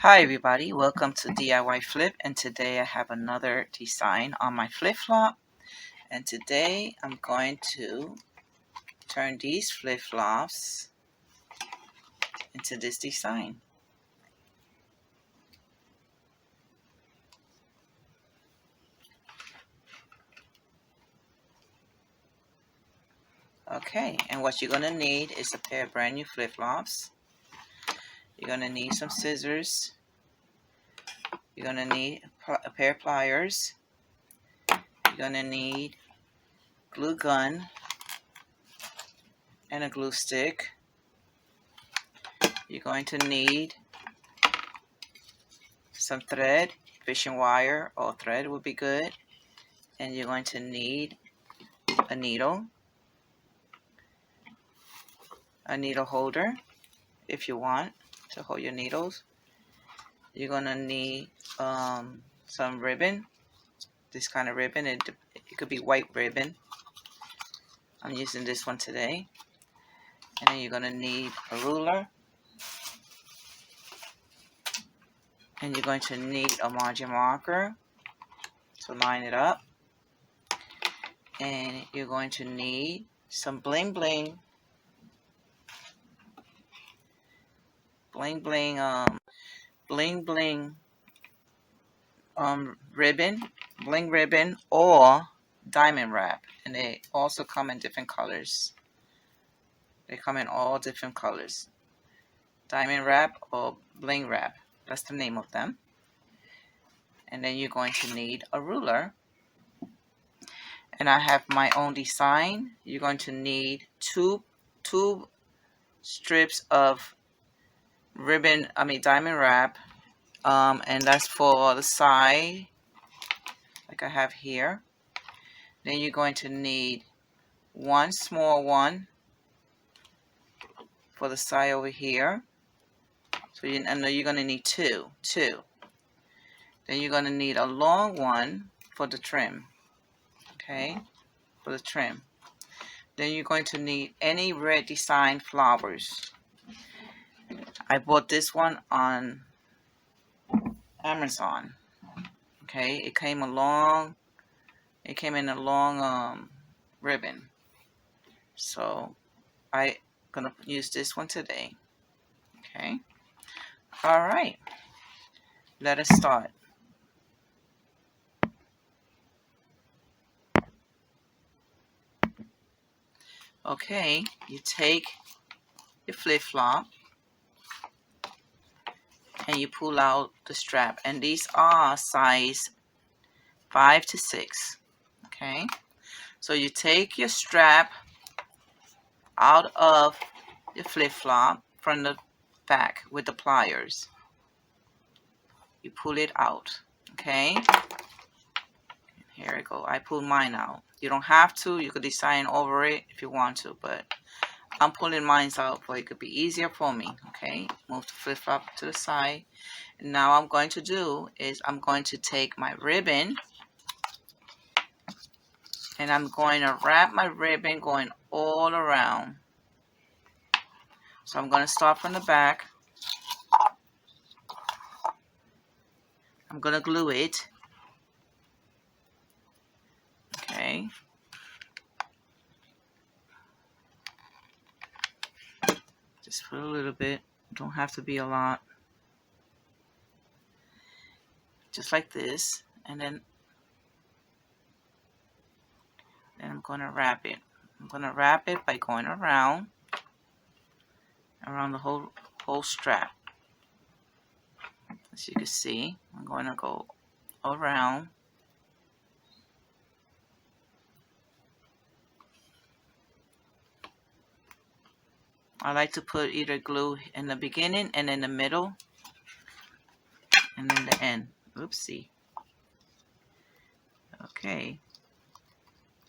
Hi everybody, welcome to DIY Flip, and today I have another design on my flip-flop, and today I'm going to turn these flip-flops into this design. Okay, and what you're going to need is a pair of brand new flip-flops. You're going to need some scissors. You're going to need a pair of pliers. You're going to need glue gun and a glue stick. You're going to need some thread, fishing wire or thread would be good. And you're going to need a needle holder if you want to hold your needles. You're going to need some ribbon, this kind of ribbon. It could be white ribbon. I'm using this one today. And then you're going to need a ruler. And you're going to need a margin marker to line it up. And you're going to need some bling bling ribbon, bling ribbon, or diamond wrap. And they also come in different colors. They come in all different colors. Diamond wrap or bling wrap, that's the name of them. And then you're going to need a ruler. And I have my own design. You're going to need two strips of diamond wrap, and that's for the side, like I have here. Then you're going to need one small one for the side over here. So I know you're going to need two. Then you're going to need a long one for the trim. Okay, for the trim. Then you're going to need any red design flowers. I bought this one on Amazon. Okay, it came in a long ribbon. So I'm gonna use this one today. Okay. All right. Let us start. Okay, you take your flip-flop and you pull out the strap, and these are size 5 to 6. Okay, so you take your strap out of your flip-flop from the back with the pliers. You pull it out. Okay, here we go. I pull mine out. You don't have to. You could design over it if you want to, but I'm pulling mine out for it could be easier for me. Okay, move the flip-flop to the side. And now I'm going to do is I'm going to take my ribbon and I'm going to wrap my ribbon going all around. So I'm going to start from the back. I'm going to glue it. Okay. Just put a little bit. Don't have to be a lot. Just like this. And then I'm going to wrap it. I'm going to wrap it by going around the whole strap. As you can see, I'm going to go around. I like to put either glue in the beginning and in the middle and in the end. Oopsie. Okay.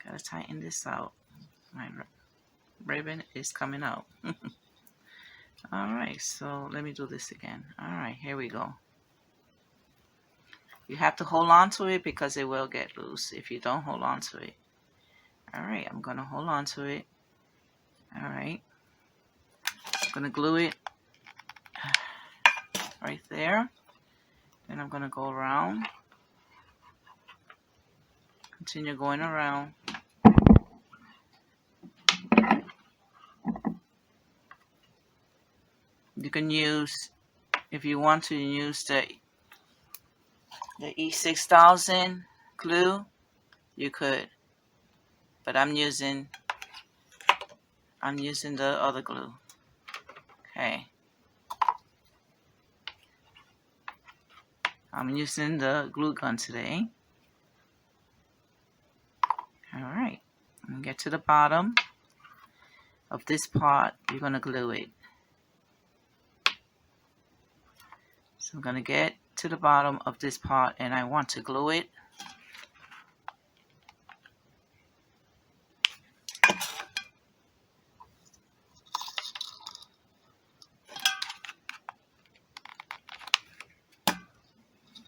Gotta tighten this out. My ribbon is coming out. Alright, so let me do this again. Alright, here we go. You have to hold on to it because it will get loose if you don't hold on to it. Alright, I'm gonna hold on to it. Alright. I'm gonna glue it right there. Then I'm going to go around. Continue going around. You can use, if you want to use the E6000 glue, you could. But I'm using the other glue. Okay. I'm using the glue gun today. Alright. Get to the bottom of this part. You're going to glue it. So I'm going to get to the bottom of this part and I want to glue it.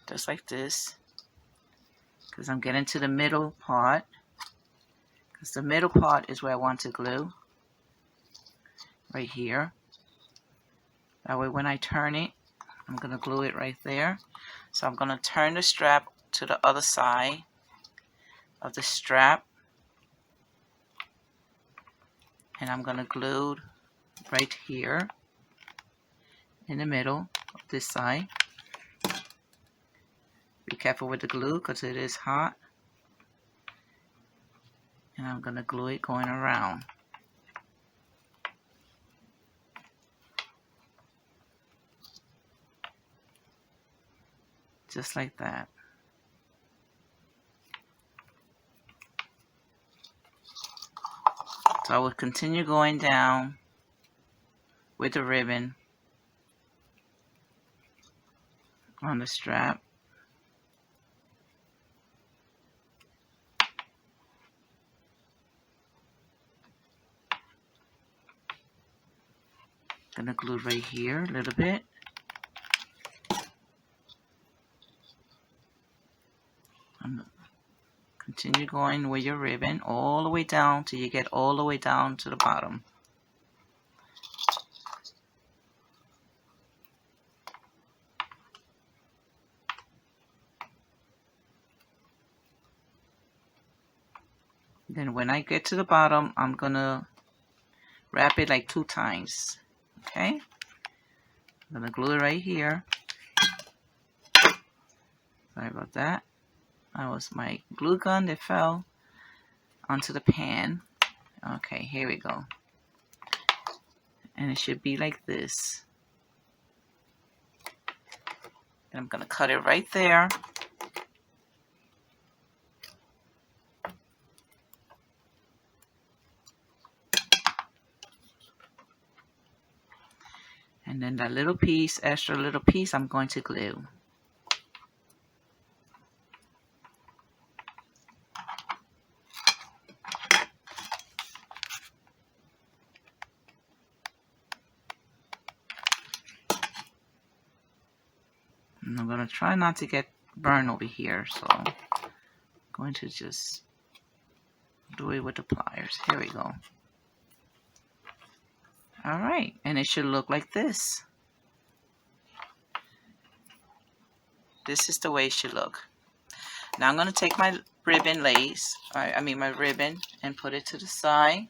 Just like this. Because I'm getting to the middle part. Because the middle part is where I want to glue. Right here. That way when I turn it, I'm going to glue it right there. So I'm going to turn the strap to the other side of the strap. And I'm going to glue right here in the middle of this side. Be careful with the glue because it is hot. And I'm going to glue it going around. Just like that. So I will continue going down with the ribbon on the strap. Gonna glue right here a little bit. Continue going with your ribbon all the way down till you get all the way down to the bottom. Then when I get to the bottom, I'm gonna wrap it like 2 times. Okay? I'm gonna glue it right here. Sorry about that. That was my glue gun that fell onto the pan. Okay, here we go. And it should be like this. And I'm gonna cut it right there. And then that little piece, extra little piece, I'm going to glue. And I'm going to try not to get burned over here, so I'm going to just do it with the pliers. Here we go. Alright, and it should look like this. This is the way it should look. Now I'm going to take my ribbon lace, my ribbon, and put it to the side.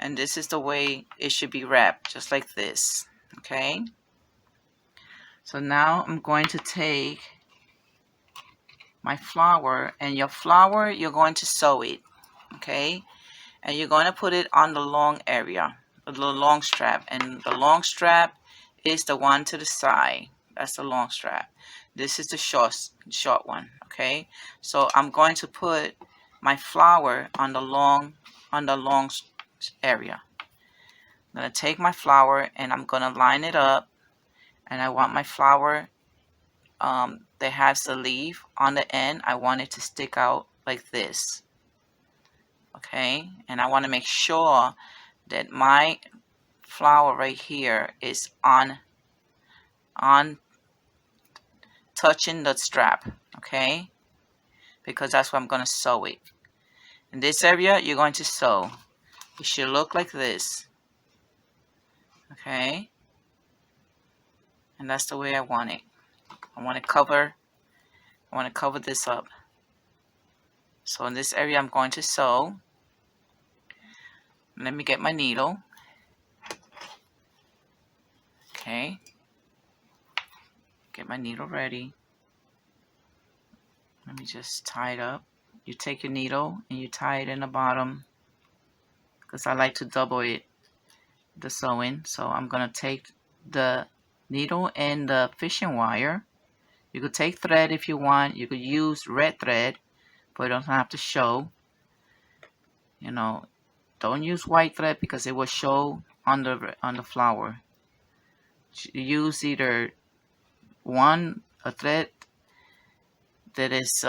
And this is the way it should be wrapped, just like this. Okay? So now I'm going to take my flower, and your flower, you're going to sew it. Okay? And you're going to put it on the long area, the long strap. And the long strap is the one to the side. That's the long strap. This is the short one. Okay? So I'm going to put my flower on the long area. I'm going to take my flower and I'm going to line it up. And I want my flower that has the leaf on the end, I want it to stick out like this. Okay, and I want to make sure that my flower right here is on touching the strap. Okay, because that's where I'm going to sew it. In this area, you're going to sew. It should look like this. Okay, and that's the way I want it. I want to cover this up. So in this area I'm going to sew. Let me get my needle. Okay. Get my needle ready. Let me just tie it up. You take your needle and you tie it in the bottom, because I like to double it, the sewing. So I'm going to take the needle and the fishing wire. You could take thread if you want. You could use red thread, but it doesn't have to show. You know, don't use white thread because it will show on the flower. Use either a thread that is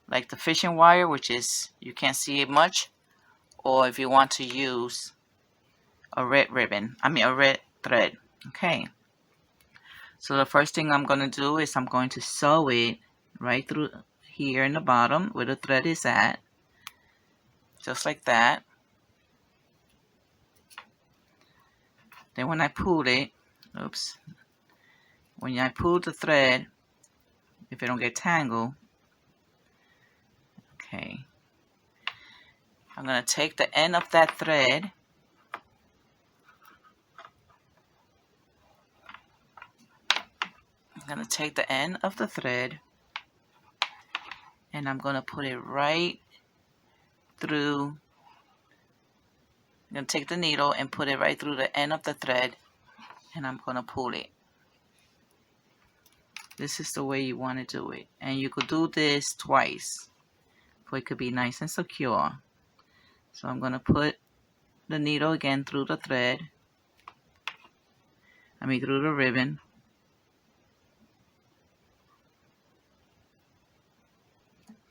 like the fishing wire, which is you can't see it much, or if you want to use a red thread. Okay. So the first thing I'm going to do is I'm going to sew it right through here in the bottom where the thread is at. Just like that. Then when I pull it, when I pull the thread, if it don't get tangled, okay, I'm going to take the end of that thread and I'm going to put it right through. I'm going to take the needle and put it right through the end of the thread, and I'm going to pull it. This is the way you want to do it. And you could do this twice, so it could be nice and secure. So I'm going to put the needle again through the thread. Through the ribbon.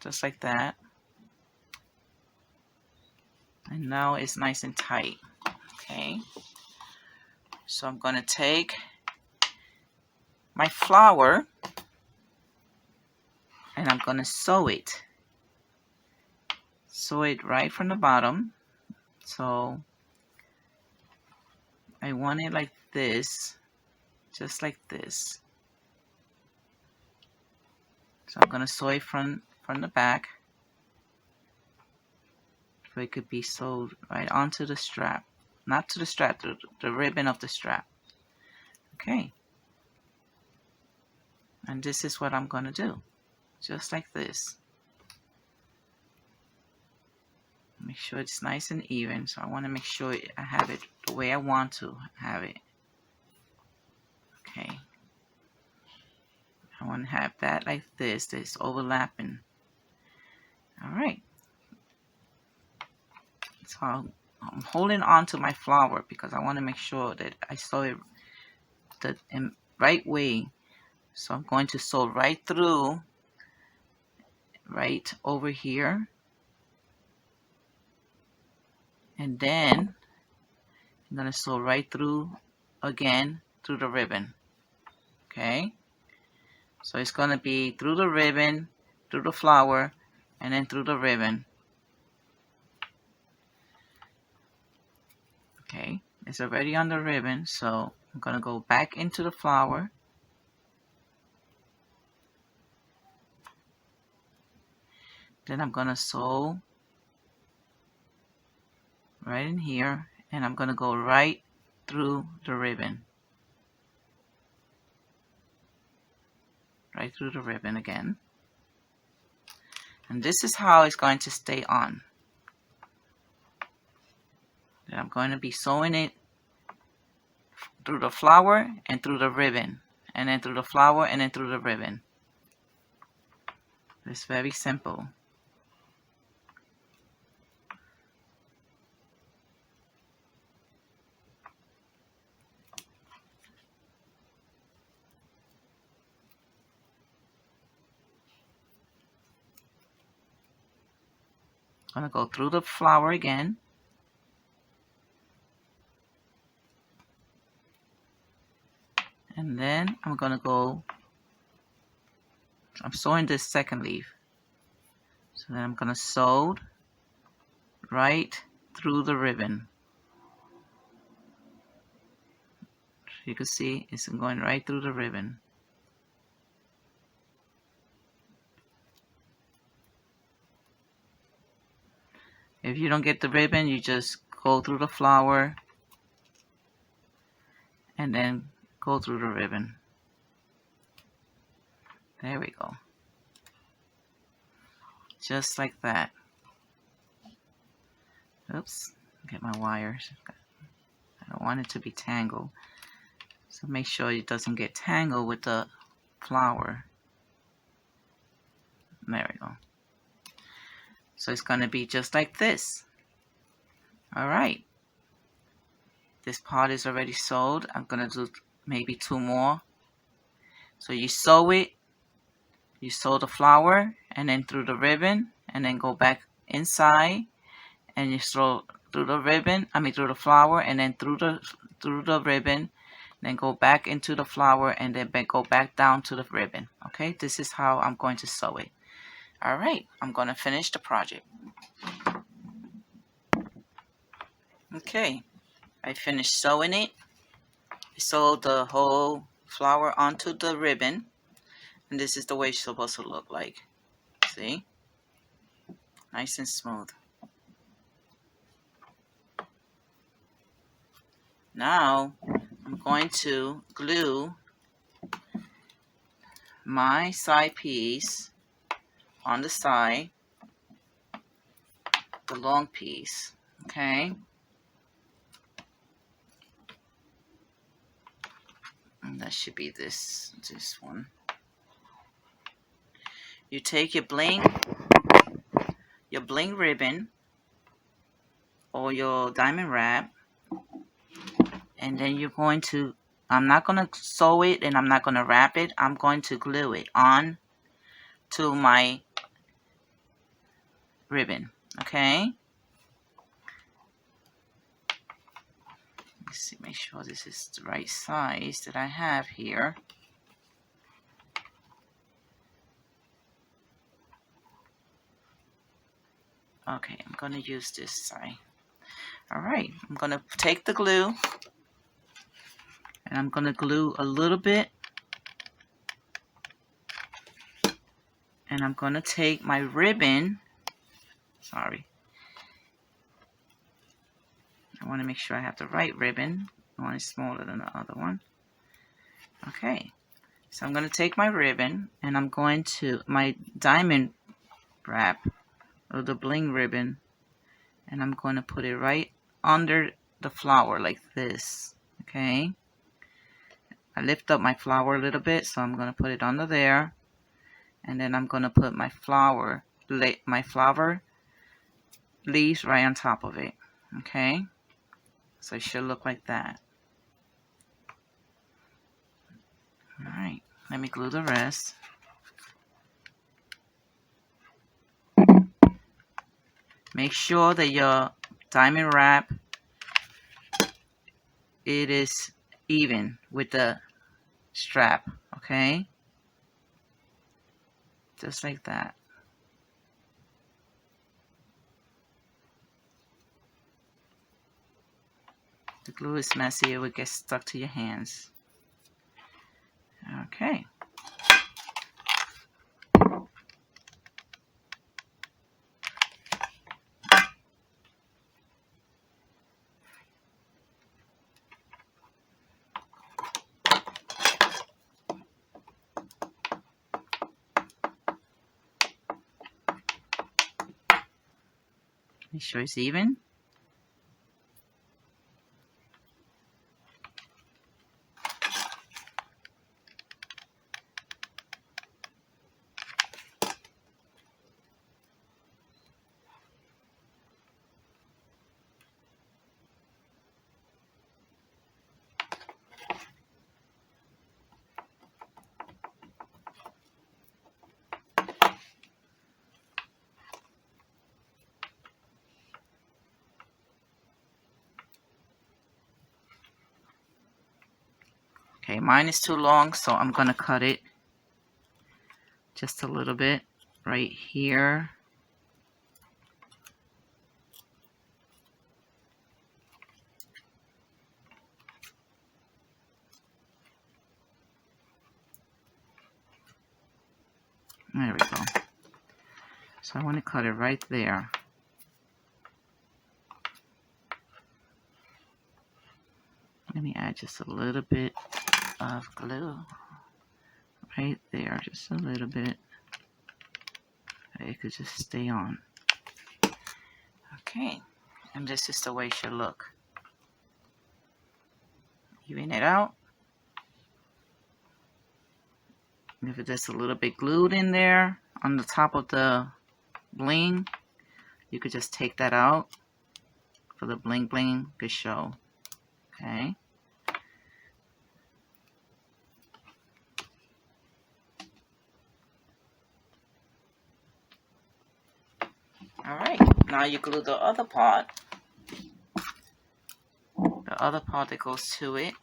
Just like that. And now it's nice and tight. Okay. So I'm going to take my flower and I'm going to sew it. Sew it right from the bottom. So I want it like this, just like this. So I'm going to sew it from the back, so it could be sewed right onto the strap. Not to the strap, the ribbon of the strap. Okay. And this is what I'm going to do. Just like this. Make sure it's nice and even. So I want to make sure I have it the way I want to have it. Okay. I want to have that like this. This overlapping. Alright. So I'm holding on to my flower because I want to make sure that I sew it the right way. So I'm going to sew right through, right over here. And then I'm going to sew right through again through the ribbon. Okay. So it's going to be through the ribbon, through the flower, and then through the ribbon. Okay. It's already on the ribbon, so I'm going to go back into the flower. Then I'm going to sew right in here, and I'm going to go right through the ribbon. Right through the ribbon again. And this is how it's going to stay on. Then I'm going to be sewing it through the flower and through the ribbon. And then through the flower and then through the ribbon. It's very simple. I'm going to go through the flower again. And then I'm going to go, I'm sewing this second leaf. So then I'm going to sew right through the ribbon. So you can see it's going right through the ribbon. If you don't get the ribbon, you just go through the flower and then go through the ribbon. There we go. Just like that. Oops, get my wires. I don't want it to be tangled. So make sure it doesn't get tangled with the flower. There we go. So it's going to be just like this. Alright. This part is already sewed. I'm going to do maybe 2 more. So you sew it. You sew the flower and then through the ribbon and then go back inside and you sew through the ribbon, through the flower and then through the ribbon, then go back into the flower and then go back down to the ribbon. Okay, this is how I'm going to sew it. Alright, I'm going to finish the project. Okay, I finished sewing it. I sewed the whole flower onto the ribbon. And this is the way it's supposed to look like. See? Nice and smooth. Now, I'm going to glue my side piece on the side, the long piece, okay? And that should be this one. You take your bling ribbon or your diamond wrap, and then you're going to, I'm not going to sew it and I'm not going to wrap it. I'm going to glue it on to my ribbon, okay? Let's see, make sure this is the right size that I have here. Okay, I'm going to use this side. Alright, I'm going to take the glue and I'm going to glue a little bit. And I'm going to take my ribbon. Sorry. I want to make sure I have the right ribbon. One is smaller than the other one. Okay. So I'm going to take my ribbon and I'm going to, my diamond wrap, or the bling ribbon, and I'm going to put it right under the flower like this. Okay. I lift up my flower a little bit, so I'm going to put it under there. And then I'm going to put my flower leaves right on top of it. Okay. So it should look like that. Alright, let me glue the rest. Make sure that your diamond wrap, it is even with the strap, okay? Just like that. The glue is messy, it would get stuck to your hands. Okay. Make sure it's even. Okay, mine is too long, so I'm going to cut it just a little bit right here. There we go. So I want to cut it right there. add just a little bit of glue right there, just a little bit. It could just stay on. Okay, and this is the way it should look. Even it out. If it's a little bit glued in there on the top of the bling, you could just take that out for the bling bling to show. Okay. Alright, now you glue the other part. The other part that goes to it.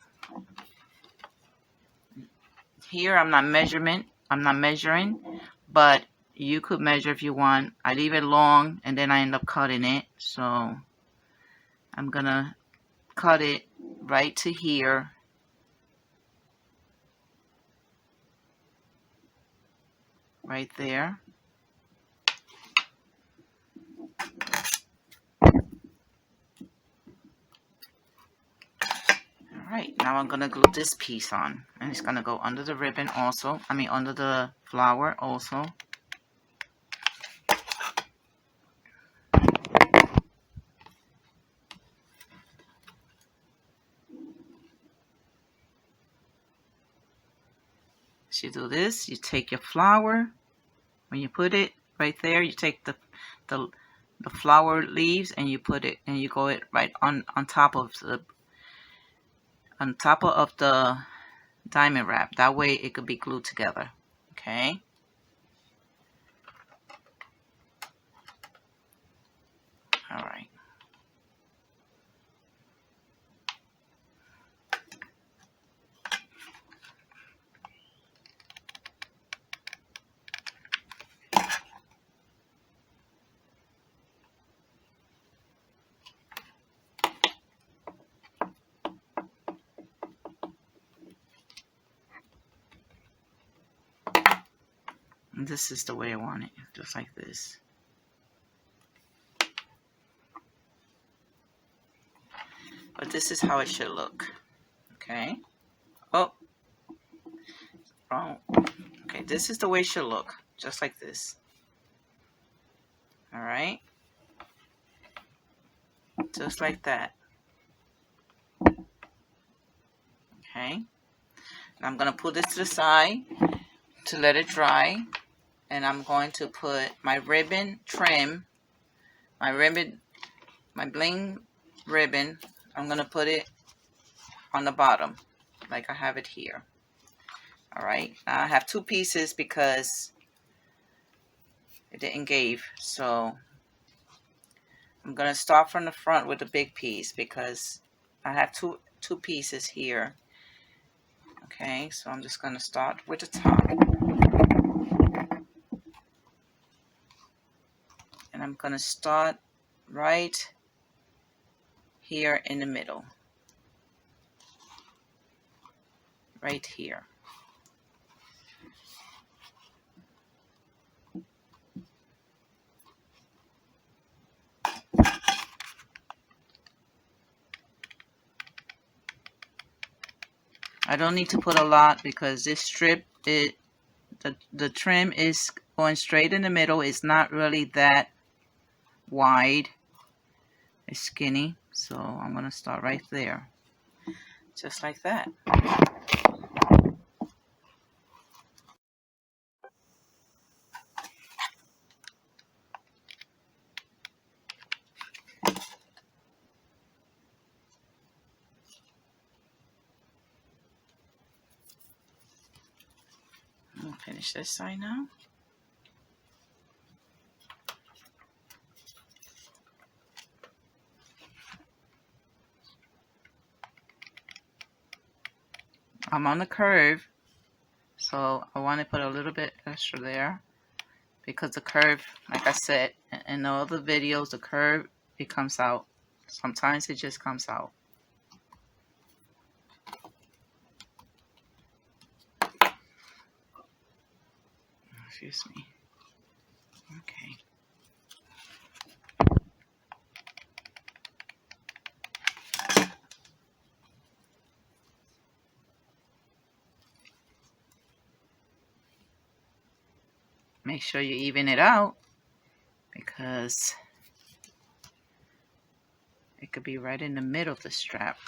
Here I'm not measuring, but you could measure if you want. I leave it long and then I end up cutting it. So I'm gonna cut it right to here. Right there. Alright, now I'm gonna glue this piece on. And it's gonna go under the ribbon also. I mean under the flower also. So you do this, you take your flower, when you put it right there, you take the flower leaves and you put it and you go it right on top of the diamond wrap. That way it could be glued together. Okay. All right. And this is the way I want it, just like this. But this is how it should look. Okay. Oh, wrong. Okay, this is the way it should look, just like this. All right. Just like that. Okay. And I'm going to put this to the side to let it dry. And I'm going to put my ribbon trim, my bling ribbon, I'm going to put it on the bottom, like I have it here. All right. Now I have two pieces because it didn't give. So I'm going to start from the front with the big piece because I have two pieces here. Okay, so I'm just going to start with the top. And I'm going to start right here in the middle. Right here. I don't need to put a lot because this strip, the trim is going straight in the middle. It's not really that wide. It's skinny. So I'm going to start right there. Just like that. I'll finish this side now. I'm on the curve, so I want to put a little bit extra there because the curve, like I said in the other videos, the curve, it comes out. Sometimes it just comes out. Excuse me. Okay. Make sure you even it out, because it could be right in the middle of the strap.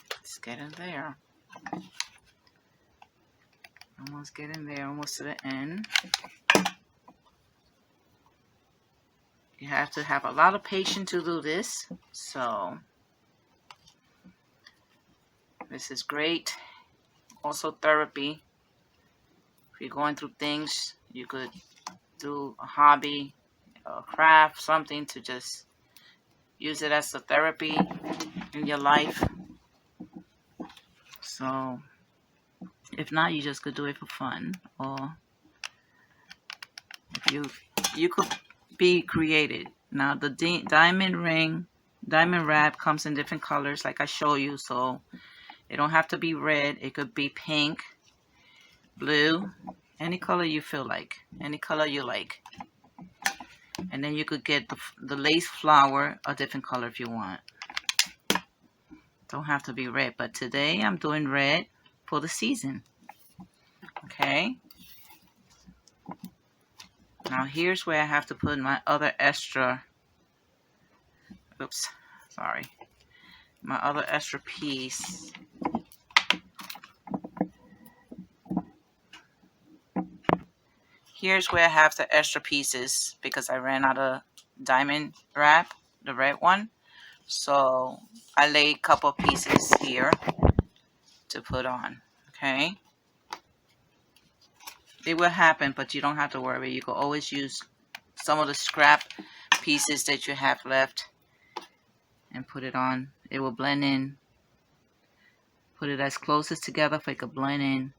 Let's get in there. Almost getting there, almost to the end. You have to have a lot of patience to do this. So this is great. Also therapy. If you're going through things, you could do a hobby, a craft, something to just use it as a therapy in your life. So if not, you just could do it for fun, or if you could be creative. Now the diamond wrap comes in different colors, like I show you. So it don't have to be red. It could be pink, blue, any color you feel like, any color you like. And then you could get the lace flower a different color if you want. Don't have to be red, but today I'm doing red for the season. Okay. Now here's where I have to put my other extra, oops, sorry, my other extra piece. Here's where I have the extra pieces because I ran out of diamond wrap, the red one. So I laid a couple of pieces here to put on, okay? It will happen, but you don't have to worry. You can always use some of the scrap pieces that you have left and put it on. It will blend in. Put it as close as together so it could blend in.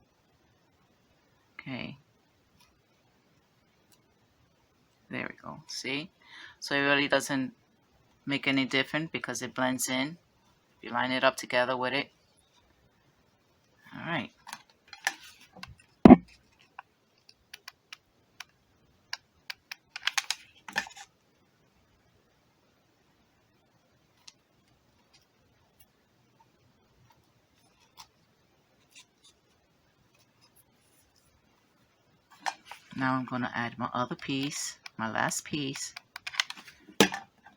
Okay. There we go. See? So it really doesn't make any difference because it blends in. You line it up together with it. All right. Now I'm going to add my other piece, my last piece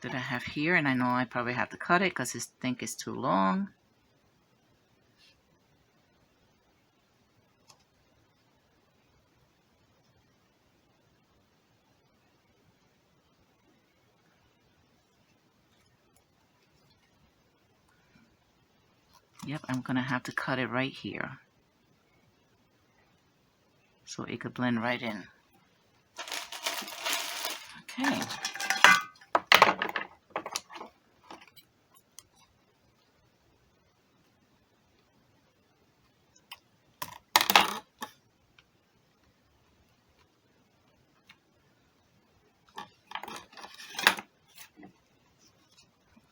that I have here. And I know I probably have to cut it because I think it's too long. Yep, I'm going to have to cut it right here so it could blend right in. Okay.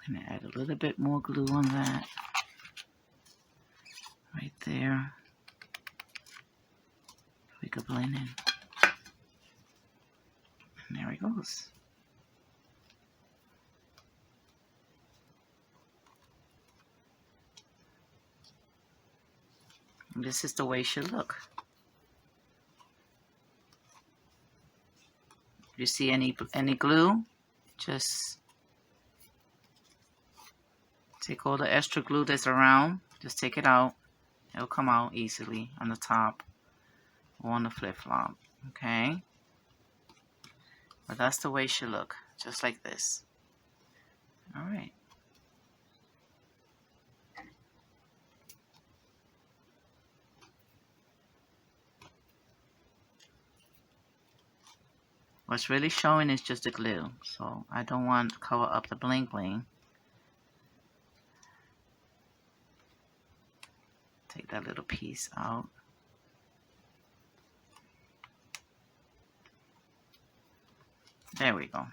I'm going to add a little bit more glue on that. Right there. We could blend in. And there it goes. And this is the way it should look. If you see any glue, just take all the extra glue that's around. Just take it out. It'll come out easily on the top or on the flip-flop. Okay? But that's the way it should look. Just like this. Alright. What's really showing is just the glue. So I don't want to cover up the bling bling. Take that little piece out. There we go.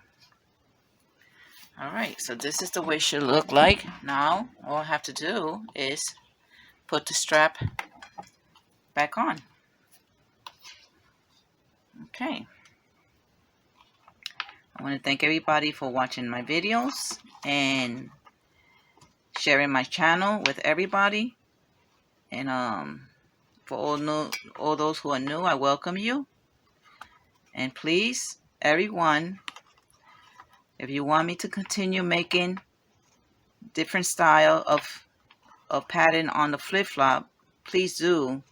Alright, so this is the way it should look like. Now, all I have to do is put the strap back on. Okay. I want to thank everybody for watching my videos and sharing my channel with everybody. And for all those who are new, I welcome you. And please, everyone, if you want me to continue making different style of pattern on the flip-flop, please do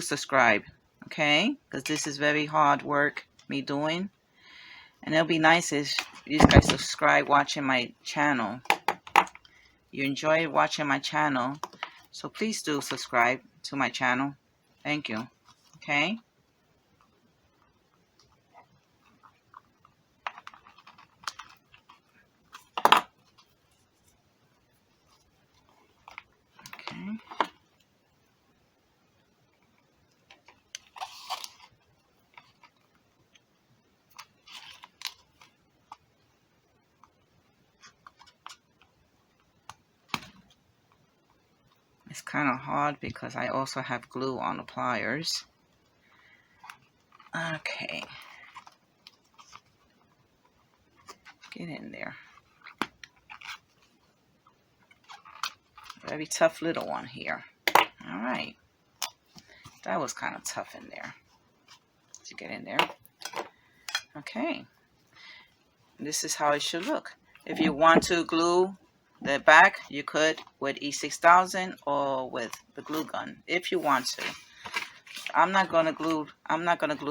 subscribe, okay? Because this is very hard work me doing, and it'll be nice if you guys subscribe watching my channel. You enjoy watching my channel, so please do subscribe to my channel. Thank you. Okay. Okay. It's kind of hard because I also have glue on the pliers. Okay. Get in there. Very tough little one here. All right. That was kind of tough in there. To get in there. Okay. This is how it should look. If you want to glue the back, you could with E6000 or with the glue gun if you want to. I'm not gonna glue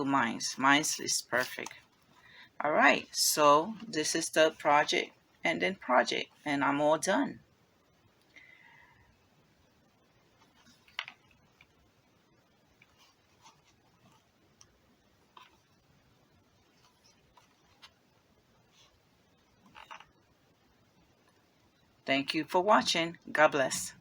mine's. Mine's is perfect. All right, so this is the project and I'm all done. Thank you for watching. God bless.